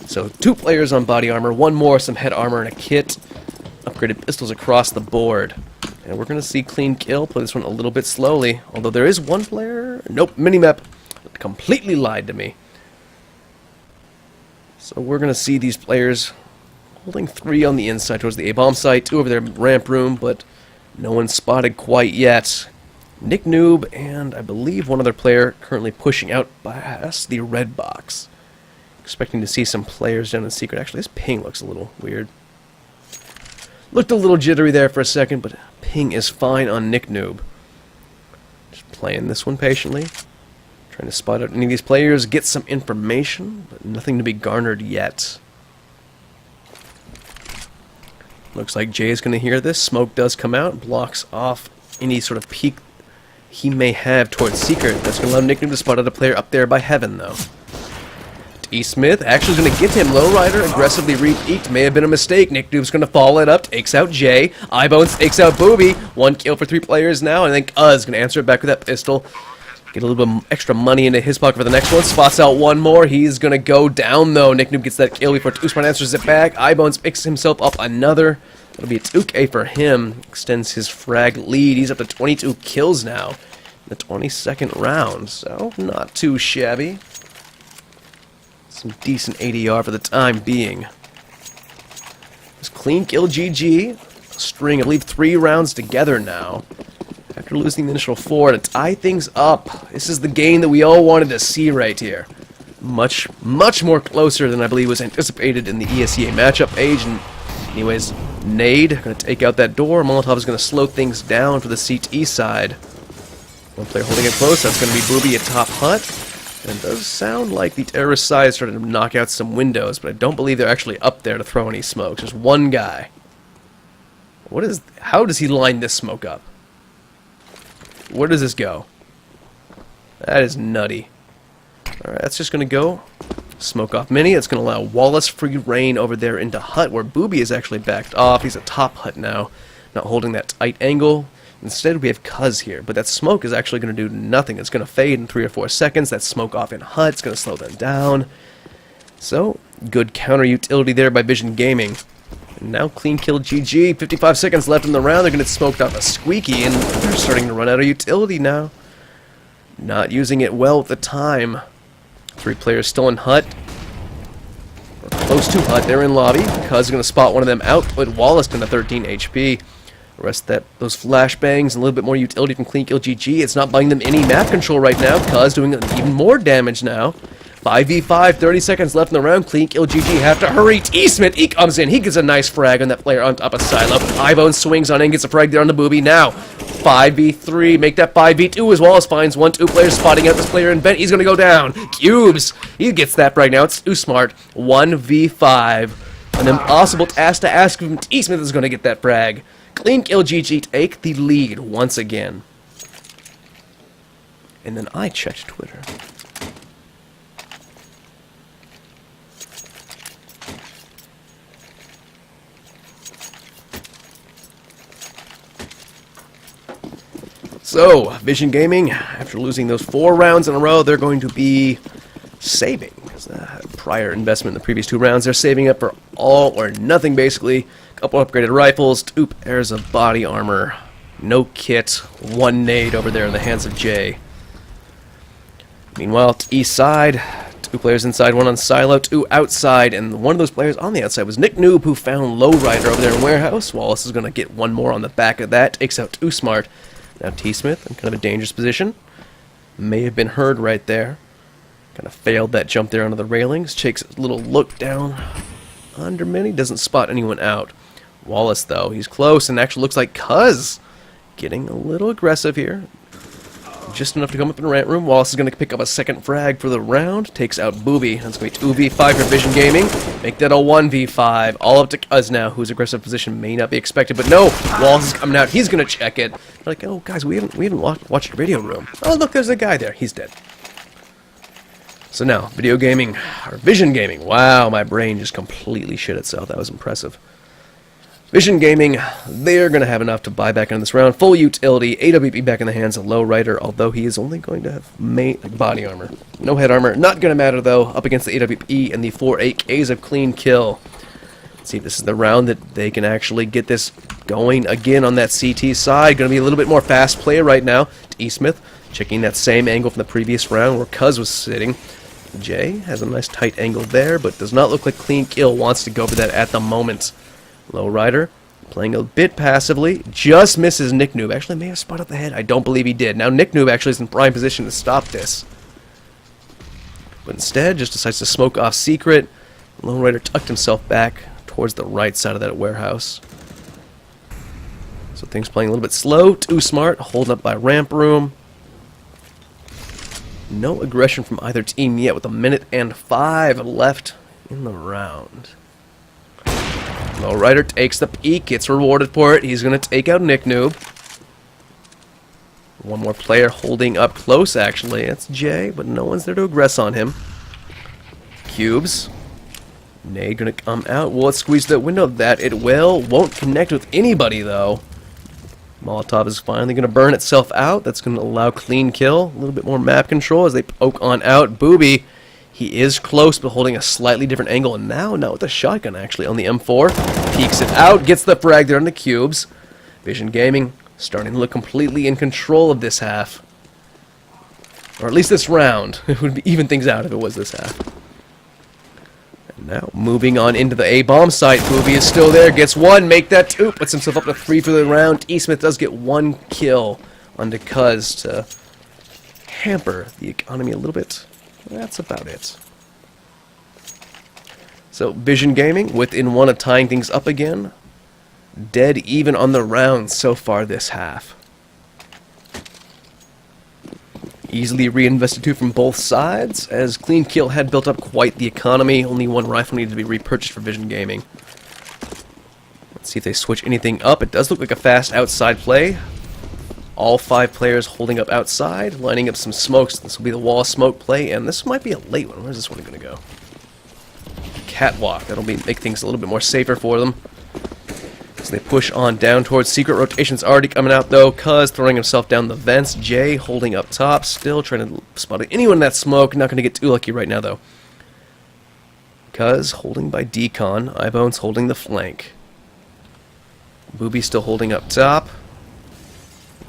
So 2 players on body armor, 1 more, some head armor, and a kit. Upgraded pistols across the board. And we're going to see Clean Kill play this one a little bit slowly. Although there is one player... Nope, minimap completely lied to me. So we're going to see these players holding 3 on the inside towards the A-bomb site, 2 over there ramp room, but no one's spotted quite yet. Nick Noob and I believe one other player currently pushing out past the red box. Expecting to see some players down in Secret. Actually, this ping looks a little weird. Looked a little jittery there for a second, but ping is fine on Nick Noob. Just playing this one patiently. Trying to spot out any of these players, get some information, but nothing to be garnered yet. Looks like Jay is going to hear this. Smoke does come out, blocks off any sort of peek he may have towards Secret. That's going to allow Nick Noob to spot out a player up there by Heaven, though. T-Smith actually going to get him. Lowrider aggressively re-peeked. May have been a mistake. Nick Noob's going to follow it up. Takes out Jay. iBones takes out Booby. 1 kill for 3 players now. And I think Uz going to answer it back with that pistol. Get a little bit of extra money into his pocket for the next one. Spots out 1 more. He's going to go down, though. Nick Noob gets that kill before Too Smart answers it back. iBones picks himself up another. That'll be a 2K for him. Extends his frag lead. He's up to 22 kills now in the 22nd round. So, not too shabby. Some decent ADR for the time being. This CleanKillGG string, I believe, 3 rounds together now. After losing the initial 4 to tie things up. This is the game that we all wanted to see right here. Much more closer than I believe was anticipated in the ESEA matchup page. And anyways, Nade going to take out that door. Molotov is going to slow things down for the CT side. One player holding it close. That's going to be Booby atop hut. And it does sound like the terrorist side started to knock out some windows, but I don't believe they're actually up there to throw any smokes. There's one guy. How does he line this smoke up? Where does this go? That is nutty. Alright, that's just going to go. Smoke off mini. It's going to allow Wallace free reign over there into hut, where Booby is actually backed off. He's atop hut now, not holding that tight angle. Instead, we have Cuz here, but that smoke is actually going to do nothing. It's going to fade in 3 or 4 seconds. That smoke off in hut. It's going to slow them down. So, good counter utility there by Vision Gaming. And now CleanKillGG, 55 seconds left in the round. They're going to get smoked off a squeaky, and they're starting to run out of utility now. Not using it well at the time. 3 players still in hut. Or close to hut. They're in lobby. Cuz going to spot one of them out, but Wallace down to 13 HP. The rest of those flashbangs and a little bit more utility from CleanKillGG. It's not buying them any map control right now. Cuz doing even more damage now. 5v5, 30 seconds left in the round. CleanKillGG have to hurry. T-Smith, he comes in. He gets a nice frag on that player on top of Silo. Ivone swings on in, gets a frag there on the booby. Now, 5v3, make that 5v2 as Wallace finds 1-2 players spotting out this player in vent. He's going to go down. Cubes, he gets that frag now. It's too smart. 1v5. An impossible task to ask him. T-Smith is going to get that frag. CleanKillGG take the lead once again. And then I checked Twitter. So, Vision Gaming, after losing those 4 rounds in a row, they're going to be saving. Prior investment in the previous 2 rounds, they're saving up for all or nothing, basically. A couple upgraded rifles, 2 pairs of body armor, no kit, 1 nade over there in the hands of Jay. Meanwhile, to east side, 2 players inside, 1 on silo, 2 outside, and one of those players on the outside was Nick Noob, who found Lowrider over there in warehouse. Wallace is going to get 1 more on the back of that, takes out Too Smart. Now T-Smith in kind of a dangerous position. May have been heard right there. Kind of failed that jump there onto the railings. Takes a little look down under Mini. Doesn't spot anyone out. Wallace, though, he's close and actually looks like Cuz getting a little aggressive here. Just enough to come up in the rant room. Wallace is going to pick up a second frag for the round. Takes out Booby. That's going to be 2v5 for Vision Gaming. Make that a 1v5. All up to Cuz now, whose aggressive position may not be expected. But no, Wallace is coming out. He's going to check it. Like, oh, guys, we haven't watched the radio room. Oh, look, there's a guy there. He's dead. So now, Video Gaming, or Vision Gaming. Wow, my brain just completely shit itself. That was impressive. Vision Gaming, they're going to have enough to buy back into this round. Full utility, AWP back in the hands of Lowrider, although he is only going to have body armor. No head armor. Not going to matter, though, up against the AWP and the 4 AKs of Clean Kill. Let's see if this is the round that they can actually get this going again on that CT side. Going to be a little bit more fast play right now. T-Smith checking that same angle from the previous round where Cuz was sitting. Jay has a nice tight angle there, but does not look like Clean Kill wants to go for that at the moment. Lowrider playing a bit passively, just misses Nick Noob. Actually, may have spotted the head. I don't believe he did. Now Nick Noob actually is in prime position to stop this. But instead, just decides to smoke off secret. Lowrider tucked himself back towards the right side of that warehouse. So things playing a little bit slow. Too Smart, holding up by ramp room. No aggression from either team yet with 1:05 left in the round. Lowrider takes the peek, gets rewarded for it. He's going to take out Nick Noob. 1 more player holding up close, actually. It's Jay, but no one's there to aggress on him. Cubes. Nade going to come out. Will it squeeze that window? That it will. Won't connect with anybody, though. Molotov is finally going to burn itself out. That's going to allow Clean Kill. A little bit more map control as they poke on out. Booby. He is close, but holding a slightly different angle. And now, not with a shotgun, actually, on the M4. Peeks it out, gets the frag there on the cubes. Vision Gaming starting to look completely in control of this half. Or at least this round. It would even things out if it was this half. And now, moving on into the A-bomb site. Booby is still there, gets 1, make that 2. Puts himself up to 3 for the round. T-Smith does get 1 kill onto Cuz to hamper the economy a little bit. That's about it. So, Vision Gaming, within 1 of tying things up again. Dead even on the round so far this half. Easily reinvested 2 from both sides, as Clean Kill had built up quite the economy. Only 1 rifle needed to be repurchased for Vision Gaming. Let's see if they switch anything up. It does look like a fast outside play. All 5 players holding up outside, lining up some smokes. This will be the wall smoke play, and this might be a late one. Where's this one going to go? Catwalk. That'll make things a little bit more safer for them. So they push on down towards secret. Rotation's already coming out, though. Cuz throwing himself down the vents. Jay holding up top, still trying to spot anyone in that smoke. Not going to get too lucky right now, though. Cuz holding by Decon. Ivone's holding the flank. Booby still holding up top.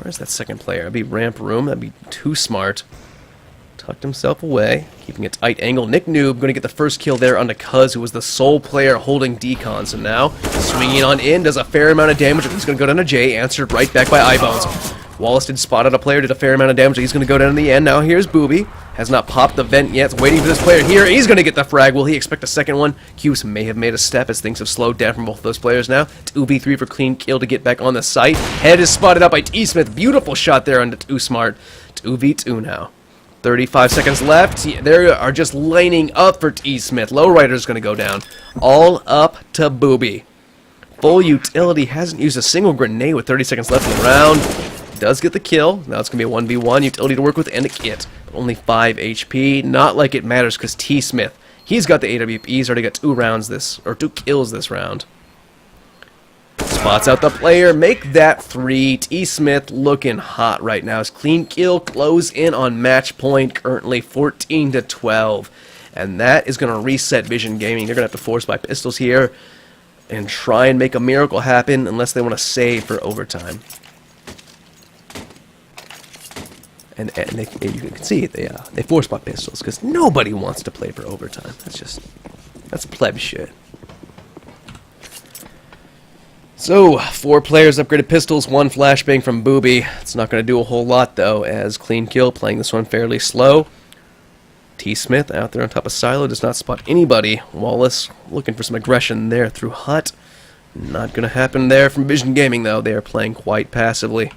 Where's that second player? That'd be ramp room. That'd be too smart. Tucked himself away, keeping a tight angle. Nick Noob going to get the first kill there on the Cuz, who was the sole player holding decon. So now, swinging on in, does a fair amount of damage. He's going to go down to Jay, answered right back by iBones. Wallace did spot out a player, did a fair amount of damage. He's going to go down in the end. Now here's Booby. Has not popped the vent yet. Waiting for this player here. He's going to get the frag. Will he expect a second one? Cubes may have made a step as things have slowed down from both those players now. 2v3 for clean kill to get back on the site. Head is spotted up by T-Smith. Beautiful shot there on the Too Smart. 2v2 now. 35 seconds left. They are just lining up for T-Smith. Lowrider's going to go down. All up to Booby. Full utility. Hasn't used a single grenade with 30 seconds left in the round. Does get the kill. Now it's going to be a 1v1. Utility to work with and a kit. But only 5 HP. Not like it matters because T-Smith, he's got the AWP. He's already got 2 kills this round. Spots out the player, make that 3. T-Smith looking hot right now as Clean Kill close in on match point, currently 14-12. And that is going to reset Vision Gaming. They're going to have to force by pistols here and try and make a miracle happen unless they want to save for overtime. And you can see they force by pistols because nobody wants to play for overtime. That's pleb shit. So, 4 players upgraded pistols, 1 flashbang from Booby. It's not going to do a whole lot, though, as Clean Kill playing this one fairly slow. T-Smith out there on top of Silo does not spot anybody. Wallace looking for some aggression there through Hut. Not going to happen there from Vision Gaming, though. They are playing quite passively.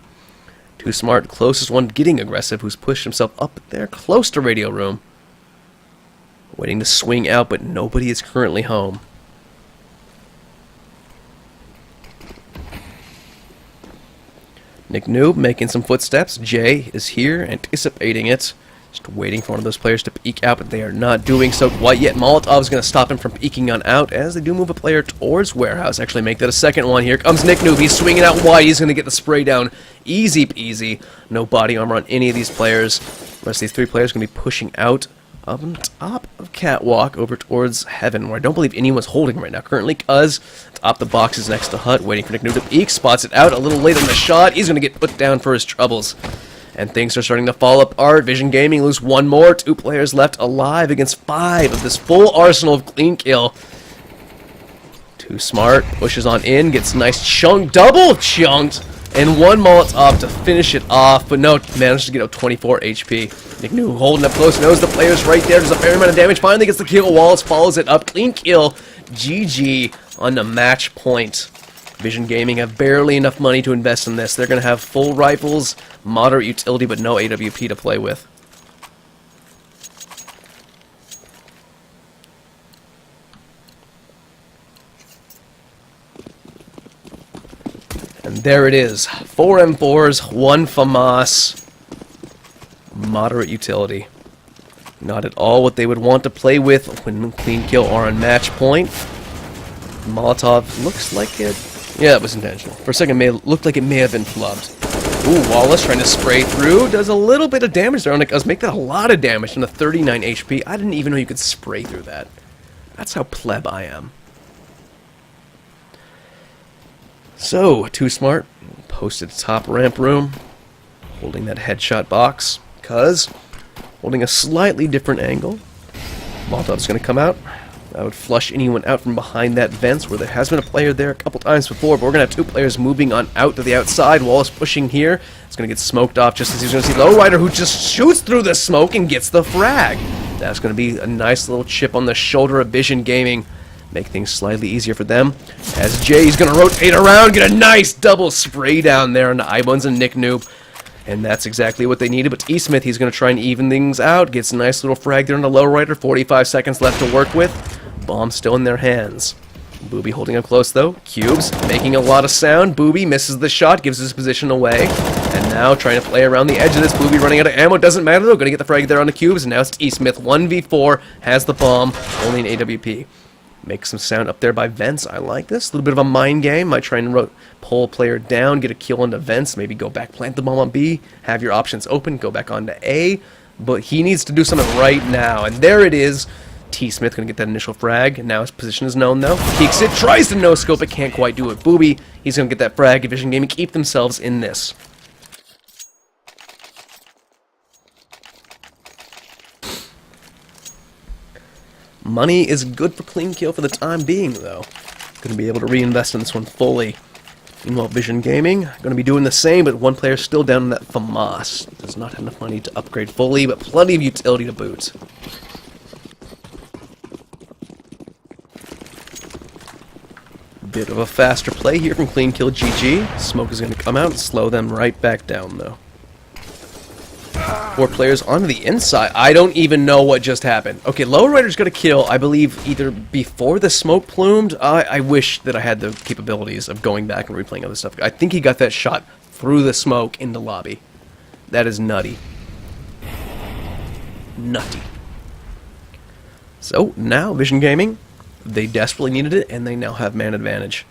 Too Smart, closest one getting aggressive, who's pushed himself up there close to Radio Room. Waiting to swing out, but nobody is currently home. Nick Noob making some footsteps. Jay is here, anticipating it. Just waiting for one of those players to peek out, but they are not doing so quite yet. Molotov is going to stop him from peeking on out as they do move a player towards Warehouse. Actually make that a second one. Here comes Nick Noob. He's swinging out wide. He's going to get the spray down. Easy peasy. No body armor on any of these players. The rest of these 3 players are going to be pushing out up on top of Catwalk over towards Heaven, where I don't believe anyone's holding right now. Currently, Cuz top the boxes next to Hut, waiting for Nick Noob to peek. Spots it out a little late on the shot. He's going to get put down for his troubles. And things are starting to fall apart. Vision Gaming lose 1 more. 2 players left alive against 5 of this full arsenal of Clean Kill. Too Smart pushes on in, gets nice chunk, double chunked, and 1 Molotov to finish it off, but no, manages to get out 24 HP. Nick Noob holding up close, knows the player's right there. There's a fair amount of damage. Finally gets the kill. Wallace follows it up. Clean Kill. GG on the match point. Vision Gaming have barely enough money to invest in this. They're going to have full rifles, moderate utility, but no AWP to play with. And there it is. 4 M4s, 1 FAMAS. Moderate utility. Not at all what they would want to play with when Clean Kill are on match point. Molotov looks like it. Yeah, it was intentional. For a second, it looked like it may have been flubbed. Ooh, Wallace trying to spray through. Does a little bit of damage there on it. Does make that a lot of damage on the 39 HP. I didn't even know you could spray through that. That's how pleb I am. So, Too Smart posted top ramp room, holding that headshot box. Cuz holding a slightly different angle. Molotov's going to come out. That would flush anyone out from behind that vents, where there has been a player there a couple times before, but we're going to have 2 players moving on out to the outside. Wallace pushing here. It's going to get smoked off just as he's going to see Lowrider, who just shoots through the smoke and gets the frag. That's going to be a nice little chip on the shoulder of Vision Gaming. Make things slightly easier for them. As Jay's going to rotate around, get a nice double spray down there on the iBones and Nick Noob. And that's exactly what they needed. But T-Smith, he's going to try and even things out. Gets a nice little frag there on the Lowrider. 45 seconds left to work with. Bomb still in their hands. Booby holding up close, though. Cubes making a lot of sound. Booby misses the shot, gives his position away. And now trying to play around the edge of this. Booby running out of ammo. Doesn't matter, though. Going to get the frag there on the Cubes. And now it's T-Smith. 1v4. Has the bomb. Only an AWP. Make some sound up there by Vents. I like this. A little bit of a mind game. Might try and pull a player down, get a kill onto Vents, maybe go back, plant the bomb on B, have your options open, go back onto A. But he needs to do something right now. And there it is. T-Smith going to get that initial frag. Now his position is known, though. Peeks it, tries to no-scope it, can't quite do it. Booby, he's going to get that frag. Vision Gaming keep themselves in this. Money is good for Clean Kill for the time being, though. Going to be able to reinvest in this one fully. Meanwhile, Vision Gaming, going to be doing the same, but one player still down in that FAMAS. Does not have enough money to upgrade fully, but plenty of utility to boot. Bit of a faster play here from CleanKillGG. Smoke is going to come out and slow them right back down, though. 4 players onto the inside. I don't even know what just happened. Okay, Lowrider's going to kill, I believe, either before the smoke plumed. I wish that I had the capabilities of going back and replaying other stuff. I think he got that shot through the smoke into lobby. That is nutty. Nutty. So, now, Vision Gaming, they desperately needed it, and they now have man advantage.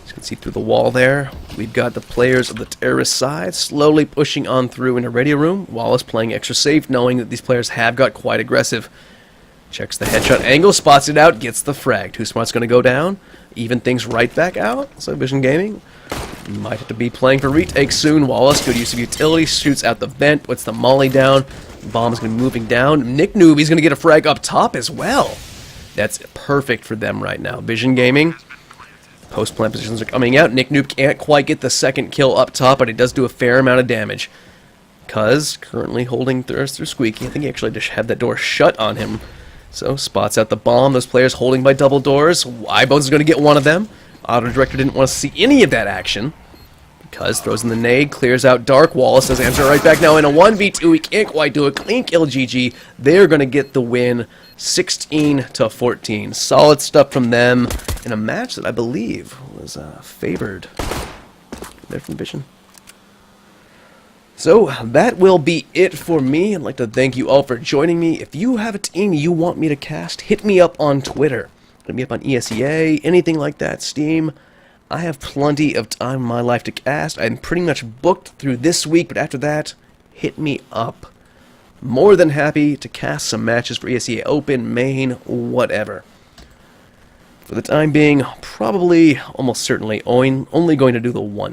As you can see through the wall there, we've got the players of the terrorist side slowly pushing on through into radio room. Wallace playing extra safe, knowing that these players have got quite aggressive. Checks the headshot angle, spots it out, gets the frag. Too Smart's going to go down, even things right back out. So Vision Gaming might have to be playing for retake soon. Wallace, good use of utility, shoots out the vent, puts the molly down. Bomb's going to be moving down. Nick Noob, he's going to get a frag up top as well. That's perfect for them right now. Vision Gaming. Post-plant positions are coming out. Nick Noob can't quite get the second kill up top, but it does do a fair amount of damage. Cuz currently holding Thirst through Squeaky. I think he actually just had that door shut on him. So spots out the bomb. Those players holding by double doors. iBones is going to get one of them. Auto Director didn't want to see any of that action. Cuz throws in the nade, clears out Dark. Wallace does answer right back now in a 1v2. He can't quite do it. CleanKillGG. They're going to get the win. 16-14. Solid stuff from them in a match that I believe was favored there from Vision. So that will be it for me. I'd like to thank you all for joining me. If you have a team you want me to cast, hit me up on Twitter. Hit me up on ESEA, anything like that, Steam. I have plenty of time in my life to cast. I'm pretty much booked through this week, but after that, hit me up. More than happy to cast some matches for ESEA Open, main, whatever. For the time being, probably, almost certainly, only going to do the one.